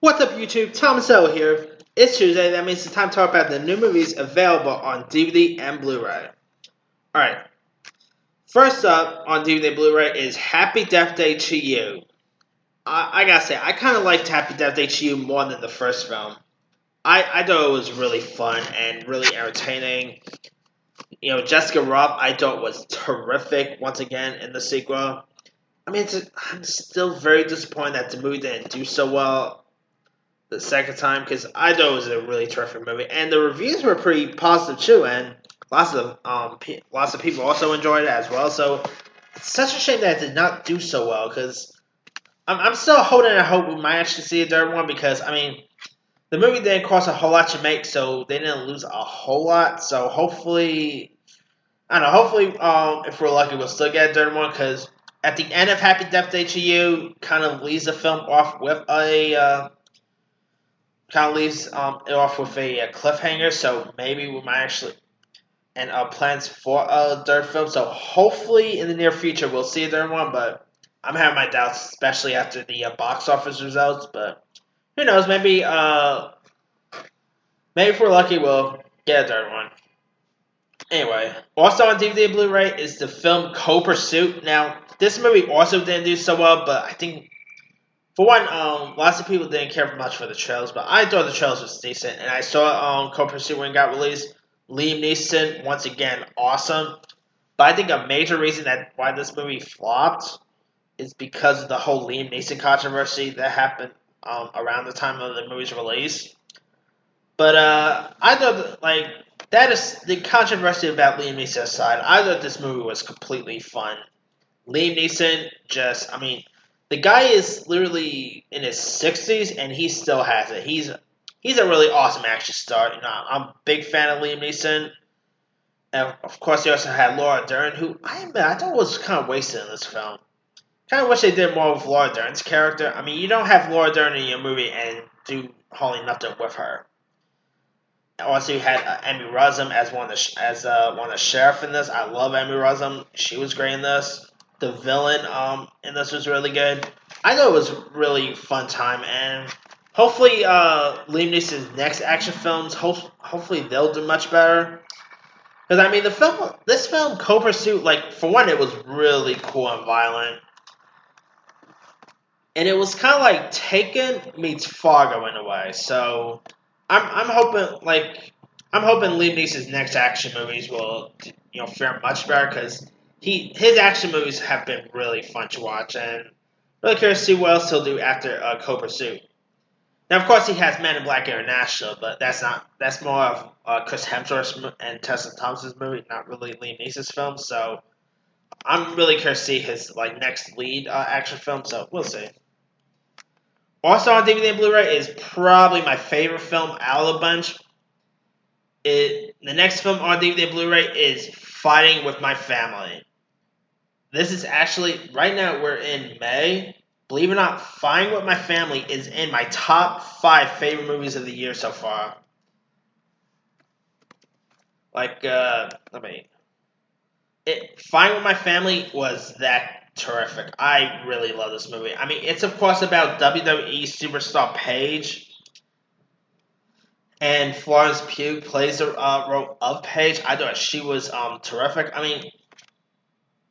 What's up, YouTube? Thomas L here. It's Tuesday. That means it's time to talk about the new movies available on DVD and Blu-ray. Alright, first up on DVD and Blu-ray is Happy Death Day to You. I gotta say, I kind of liked Happy Death Day to You more than the first film. I thought it was really fun and really entertaining. Jessica Raab I thought was terrific once again in the sequel. I'm still very disappointed that the movie didn't do so well the second time because I thought it was a really terrific movie, and the reviews were pretty positive too, and lots of people also enjoyed it as well. So it's such a shame that it did not do so well because I'm still holding out hope we might actually see a third one because the movie didn't cost a whole lot to make, so they didn't lose a whole lot. So hopefully, I don't know. Hopefully, if we're lucky, we'll still get a third one because at the end of Happy Death Day to You, kind of leaves the film off with a kind of leaves it off with a cliffhanger, so maybe we might actually and plans for a third film. So hopefully in the near future we'll see a third one, but I'm having my doubts, especially after the box office results. But who knows? Maybe if we're lucky, we'll get a third one. Anyway, also on DVD and Blu-ray is the film Co-Pursuit. Now, this movie also didn't do so well, but I think for one, lots of people didn't care much for the trailers, but I thought the trailers was decent, and I saw Co-Pursuit when it got released. Liam Neeson, once again, awesome. But I think a major reason that why this movie flopped is because of the whole Liam Neeson controversy that happened around the time of the movie's release. But I thought that is the controversy about Liam Neeson aside. I thought this movie was completely fun. Liam Neeson the guy is literally in his 60s and he still has it. He's a really awesome action star. I'm a big fan of Liam Neeson. And of course, he also had Laura Dern, who I thought was kind of wasted in this film. Kind of wish they did more with Laura Dern's character. You don't have Laura Dern in your movie and do hardly nothing with her. Also, you had Emmy Rossum as one of the sheriff in this. I love Emmy Rossum. She was great in this. The villain in this was really good. I know it was really fun time, and hopefully Liam Neeson's next action films, hopefully they'll do much better. Because this film Co-Pursuit, for one, it was really cool and violent, and it was kind of like Taken meets Fargo in a way. So I'm hoping Liam Neeson's next action movies will fare much better because his action movies have been really fun to watch, and really curious to see what else he'll do after Co-Pursuit. Now, of course, he has Men in Black International, but that's more of Chris Hemsworth and Tessa Thompson's movie, not really Liam Neeson's film. So I'm really curious to see his next lead action film. So we'll see. Also on DVD and Blu-ray is probably my favorite film out of the bunch. The next film on DVD and Blu-ray is Fighting with My Family. This is actually, right now we're in May. Believe it or not, Fighting with My Family is in my top 5 favorite movies of the year so far. Fighting with My Family was that terrific. I really love this movie. It's of course about WWE superstar Paige, and Florence Pugh plays the role of Paige. I thought she was terrific.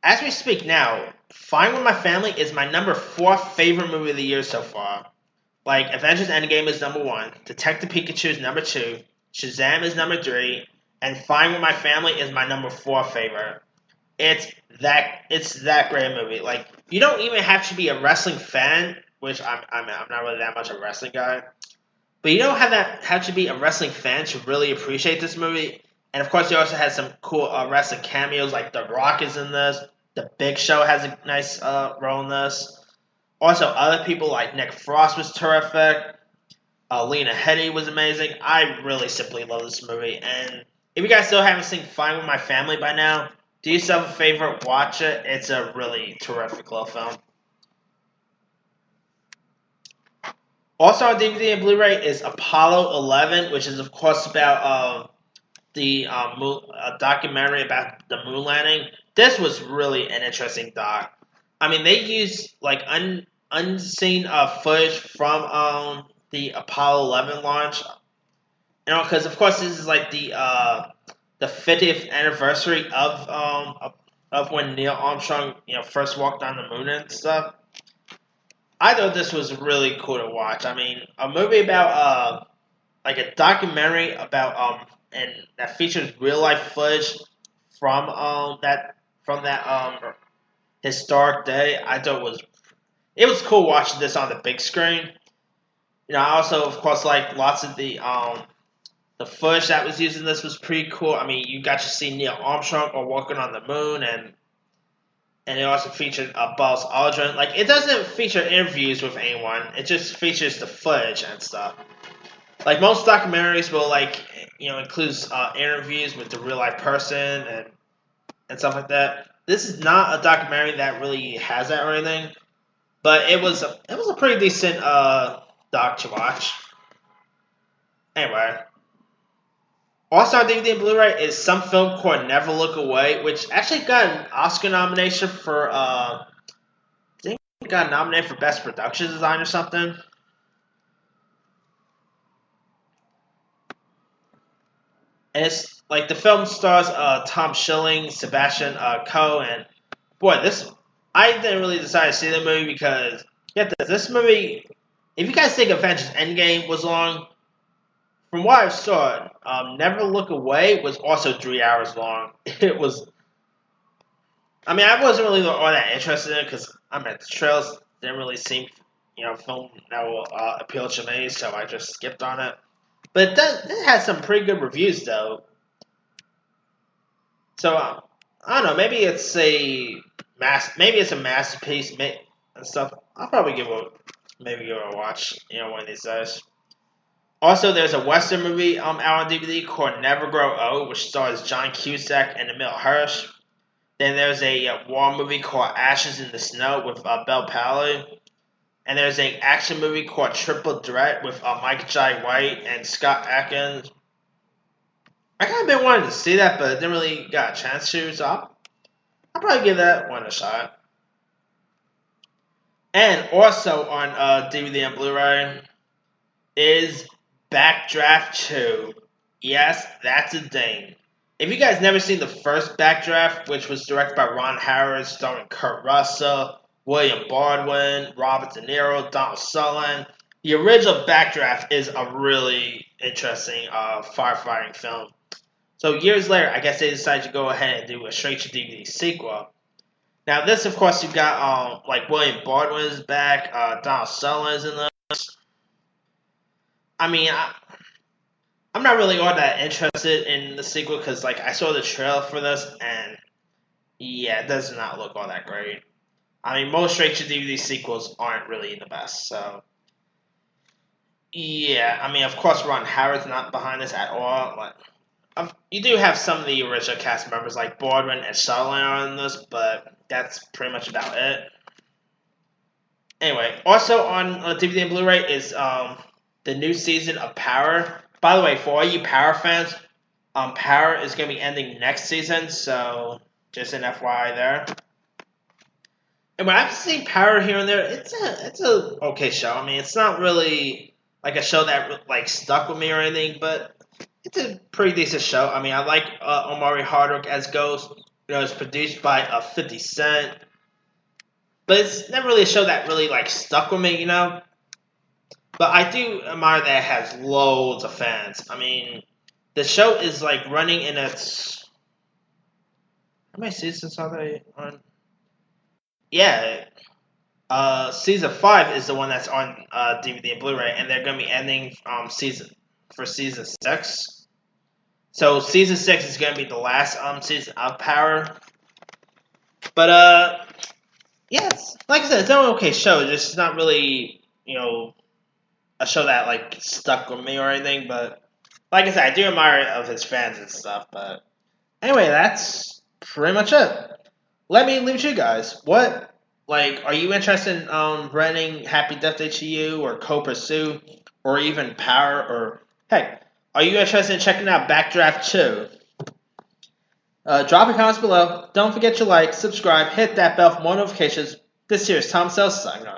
As we speak now, Fighting with My Family is my number 4 favorite movie of the year so far. Avengers Endgame is number 1, Detective Pikachu is number 2, Shazam is number 3, and Fighting with My Family is my number 4 favorite. It's that great a movie. You don't even have to be a wrestling fan, which I'm not really that much of a wrestling guy. But you don't have to be a wrestling fan to really appreciate this movie. And of course, you also had some cool wrestling cameos, like The Rock is in this. The Big Show has a nice role in this. Also, other people like Nick Frost was terrific. Lena Headey was amazing. I really simply love this movie. And if you guys still haven't seen Fighting with My Family by now, do yourself a favor, watch it. It's a really terrific little film. Also on DVD and Blu-ray is Apollo 11, which is of course about the documentary about the moon landing. This was really an interesting doc. They used unseen footage from the Apollo 11 launch. Because of course this is like the 50th anniversary of when Neil Armstrong first walked on the moon and stuff. I thought this was really cool to watch. I mean, a movie about like a documentary about and that features real life footage from that historic day. I thought it was cool watching this on the big screen. I also of course like lots of the footage that was used in this was pretty cool. I mean, you got to see Neil Armstrong walking on the moon, and it also featured Buzz Aldrin. Like, it doesn't feature interviews with anyone. It just features the footage and stuff. Like, most documentaries will, includes interviews with the real-life person and stuff like that. This is not a documentary that really has that or anything. But it was a pretty decent doc to watch. Anyway. Also on DVD and Blu-ray is some film called Never Look Away, which actually got an Oscar nomination for I think it got nominated for Best Production Design or something. And it's like the film stars Tom Schilling, Sebastian Coe, and boy, I didn't really decide to see the movie because this movie, if you guys think Avengers Endgame was long, from what I saw, Never Look Away was also 3 hours long. It was. I mean, I wasn't really all that interested in it because the trails didn't really seem, film that will appeal to me, so I just skipped on it. But it has some pretty good reviews though. So I don't know. Maybe it's a masterpiece and stuff. I'll probably give it a watch. One of these days. Also, there's a Western movie out on DVD called Never Grow Old, which stars John Cusack and Emile Hirsch. Then there's a war movie called Ashes in the Snow with Bel Powley. And there's an action movie called Triple Threat with Mike Jai White and Scott Adkins. I kind of been wanting to see that, but didn't really got a chance to, so I'll probably give that one a shot. And also on DVD and Blu-ray is Backdraft 2. Yes, that's a thing. If you guys never seen the first Backdraft, which was directed by Ron Howard, starring Kurt Russell, William Baldwin, Robert De Niro, Donald Sutherland, the original Backdraft is a really interesting firefighting film. So years later, I guess they decided to go ahead and do a straight-to-DVD sequel. Now this, of course, you got William Baldwin is back, Donald Sutherland is in this. I mean, I'm not really all that interested in the sequel because, I saw the trailer for this, and yeah, it does not look all that great. I mean, most straight-to-DVD sequels aren't really the best, so yeah. I mean, of course, Ron Howard's not behind this at all. You do have some of the original cast members like Baldwin and Sutherland on this, but that's pretty much about it. Anyway, also on DVD and Blu-ray is the new season of Power. By the way, for all you Power fans, Power is going to be ending next season, so just an FYI there. And when I've seen Power here and there, it's a okay show. I mean, it's not really like a show that stuck with me or anything, but it's a pretty decent show. I mean, I like Omari Hardwick as Ghost. It's produced by 50 Cent, but it's never really a show that really stuck with me, But I do admire that it has loads of fans. I mean, the show is running in its. How many seasons are they on? Yeah, season 5 is the one that's on DVD and Blu-ray, and they're going to be ending season 6. So season 6 is going to be the last season of Power. But yes, like I said, it's an okay show. It's just not really a show that stuck with me or anything. But like I said, I do admire of his fans and stuff. But anyway, that's pretty much it. Let me leave you guys. What are you interested in renting Happy Death Day to You or Co-Pursue or even Power or heck? Are you interested in checking out Backdraft 2? Drop your comments below. Don't forget to like, subscribe, hit that bell for more notifications. This here is Tom Sells signing off.